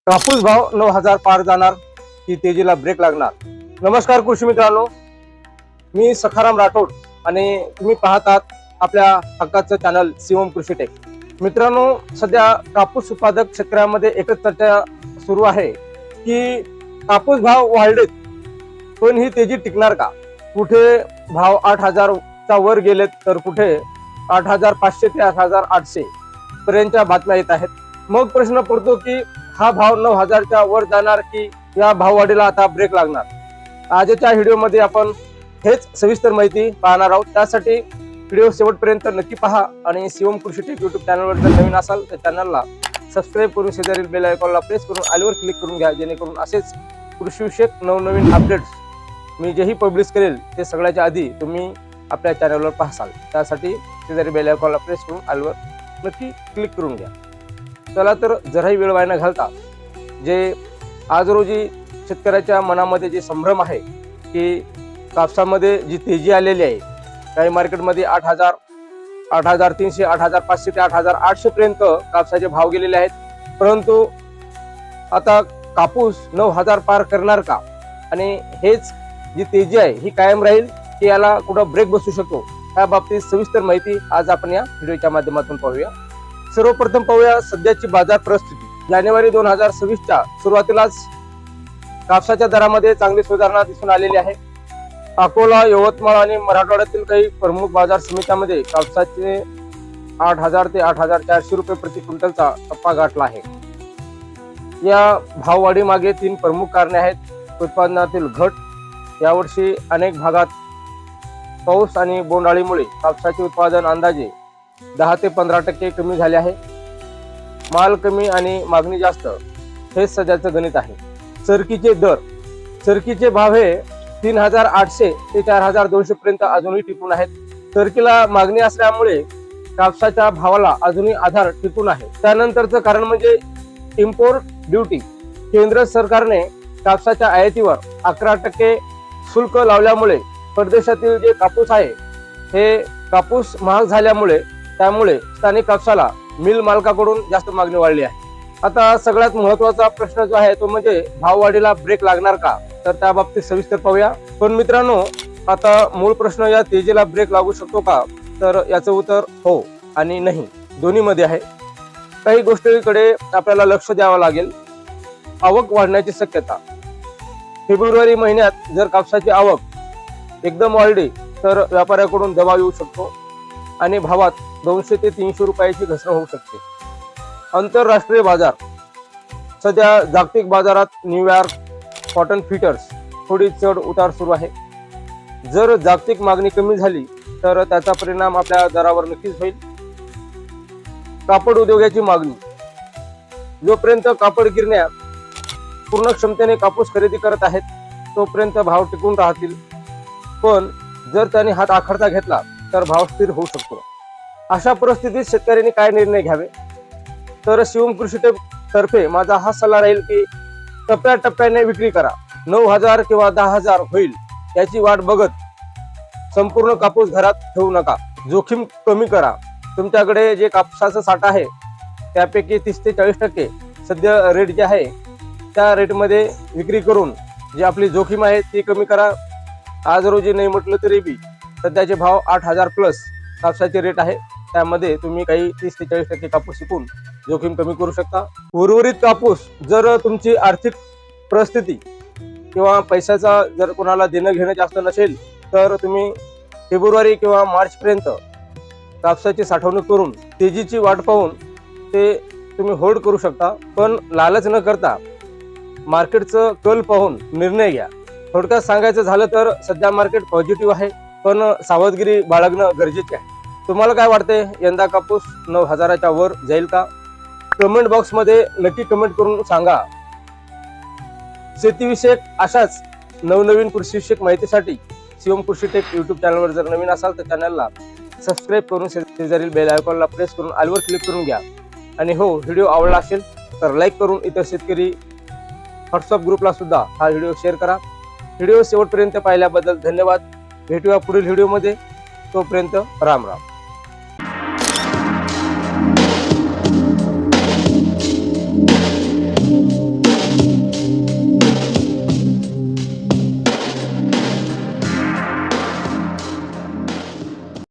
कापूस भाव 9,000 पार जाणार की तेजीला ब्रेक लागणार. नमस्कार कृषी मित्रांनो, मी सखाराम राठोड आणि तुम्ही पाहतात आपल्या हक्काचं चॅनल शिवम कृषी टेक. मित्रांनो, सध्या कापूस उत्पादक शेतकऱ्यांमध्ये एकच चर्चा सुरू आहे की कापूस भाव वाढलेत पण ही तेजी टिकणार का. कुठे भाव 8,000चा वर गेलेत तर कुठे 8,500 ते 8,800 पर्यंतच्या बातम्या येत आहेत. मग प्रश्न पडतो की हा भाव 9,000च्या वर जाणार की या भाववाढीला आता ब्रेक लागणार. आजच्या व्हिडिओमध्ये आपण हेच सविस्तर माहिती पाहणार आहोत. त्यासाठी व्हिडिओ शेवटपर्यंत नक्की पहा आणि शिवम कृषी टेक युट्यूब चॅनलवर जर नवीन असाल तर चॅनलला सबस्क्राईब करून शेजारील बेल आयकॉनला प्रेस करून ऑलवर क्लिक करून घ्या, जेणेकरून असेच कृषीविषयक नवनवीन अपडेट्स मी जेही पब्लिश करेल ते सगळ्याच्या आधी तुम्ही आपल्या चॅनलवर पाहाल. त्यासाठी शेजारी बेल आयकॉनला प्रेस करून ऑलवर नक्की क्लिक करून घ्या. चला तर जराही वेळ वाया न घालता जे आज रोजी शेतकऱ्याच्या मनामध्ये जे संभ्रम आहे की कापसामध्ये जी तेजी आलेली आहे, काही मार्केटमध्ये 8,000, 8,300, 8,500 ते 8,800 पर्यंत कापसाचे भाव गेलेले आहेत. परंतु आता कापूस 9,000 पार करणार का आणि हेच जी तेजी आहे ही कायम राहील की याला कुठं ब्रेक बसू शकतो, या बाबतीत सविस्तर माहिती आज आपण या व्हिडिओच्या माध्यमातून पाहूया. सर्वप्रथम पाहूया सध्याची बाजार परिस्थिती. जानेवारी 2026च्या सुरुवातीलाच कापसाच्या दरामध्ये चांगली सुधारणा दिसून आलेली आहे. अकोला, यवतमाळ आणि मराठवाड्यातील काही प्रमुख बाजार समित्यांमध्ये कापसाचे 8,000 ते 8,400 रुपये प्रति क्विंटलचा टप्पा गाठला आहे. या भाववाढी मागे 3 प्रमुख कारणे आहेत. उत्पादनातील घट. यावर्षी अनेक भागात पाऊस आणि बोंडअळीमुळे कापसाचे उत्पादन अंदाजे 10 ते 15% कमी झाले आहे. माल कमी आणि मागणी जास्त हेच सध्याचं गणित आहे. चरकीचे दर. चरकीचे भाव हे 3,800 ते 4,200 पर्यंत अजूनही टिकून आहेत. चरकीला मागणी असल्यामुळे कापसाच्या भावाला अजूनही आधार टिकून आहे. त्यानंतरचं कारण म्हणजे इम्पोर्ट ड्युटी. केंद्र सरकारने कापसाच्या आयातीवर 11% शुल्क लावल्यामुळे परदेशातील जे कापूस आहे हे कापूस महाग झाल्यामुळे त्यामुळे स्थानिक कापसाला मिल मालकाकडून जास्त मागणी वाढली आहे. आता सगळ्यात महत्वाचा प्रश्न जो आहे तो म्हणजे भाववाढीला ब्रेक लागणार का, तर त्या बाबतीत सविस्तर पाहूया. पण मित्रांनो, आता मूळ प्रश्न या तेजीला ब्रेक लागू शकतो का, तर याचं उत्तर हो आणि नाही दोन्हीमध्ये आहे. काही गोष्टींकडे आपल्याला लक्ष द्यावं लागेल. आवक वाढण्याची शक्यता. फेब्रुवारी महिन्यात जर कापसाची आवक एकदम वाढली तर व्यापाऱ्याकडून दबाव येऊ शकतो आणि भावात 200 ते 300 रुपयाची घसरण होऊ शकते. आंतरराष्ट्रीय बाजार. सध्या जागतिक बाजारात न्यूयॉर्क कॉटन फिटर्स थोडी चढ उतार सुरू आहे. जर जागतिक मागणी कमी झाली तर त्याचा परिणाम आपल्या दरावर नक्कीच होईल. कापड उद्योगाची मागणी. जोपर्यंत कापड गिरण्या पूर्ण क्षमतेने कापूस खरेदी करत आहेत तोपर्यंत भाव टिकून राहतील. पण जर त्यांनी हात आखडता घेतला तर भाव स्थिर होऊ शकतो. अशा परिस्थितीत शेतकऱ्यांनी काय निर्णय घ्यावे, तर शिवम कृषी टेक तर्फे माझा हा सल्ला राहील की टप्प्याटप्प्याने विक्री करा. 9,000 किंवा 10,000 होईल याची वाट बघत संपूर्ण कापूस घरात ठेवू नका. जोखीम कमी करा. तुमच्याकडे जे कापसाचा साठा आहे त्यापैकी 30 ते 40% सध्या रेट जे आहे त्या रेटमध्ये विक्री करून जी आपली जोखीम आहे ती कमी करा. आज रोजी नाही म्हटलं तरी बी सध्याचे भाव 8,000 प्लस कापसाचे रेट आहे. त्यामध्ये तुम्ही काही 30 ते 40% कापूस विकून जोखीम कमी करू शकता. उर्वरित कापूस जर तुमची आर्थिक परिस्थिती किंवा पैशाचा जर कोणाला देणं घेणं जास्त नसेल तर तुम्ही फेब्रुवारी किंवा मार्च पर्यंत कापसाची साठवणूक करून तेजीची वाट पाहून ते तुम्ही होल्ड करू शकता. पण लालच न करता मार्केटचं कल पाहून निर्णय घ्या. थोडक्यात सांगायचं झालं तर सध्या मार्केट पॉझिटिव्ह आहे पण सावधगिरी बाळगणं गरजेचे आहे. तुम्हाला काय वाटते, यंदा कापूस 9,000च्या वर जाईल का? कमेंट बॉक्समध्ये नक्की कमेंट करून सांगा. शेतीविषयक अशाच नवनवीन कृषीविषयक माहितीसाठी शिवम कृषी टेक युट्यूब चॅनलवर जर नवीन असाल तर चॅनलला सबस्क्राईब करून शेजारील बेल आयकॉनला प्रेस करून ऑलवर क्लिक करून घ्या. आणि हो, व्हिडिओ आवडला असेल तर लाईक करून इतर शेतकरी व्हॉट्सअप ग्रुपला सुद्धा हा व्हिडिओ शेअर करा. व्हिडिओ शेवटपर्यंत पाहिल्याबद्दल धन्यवाद. भेटूया पुढील व्हिडिओमध्ये. तोपर्यंत राम राम.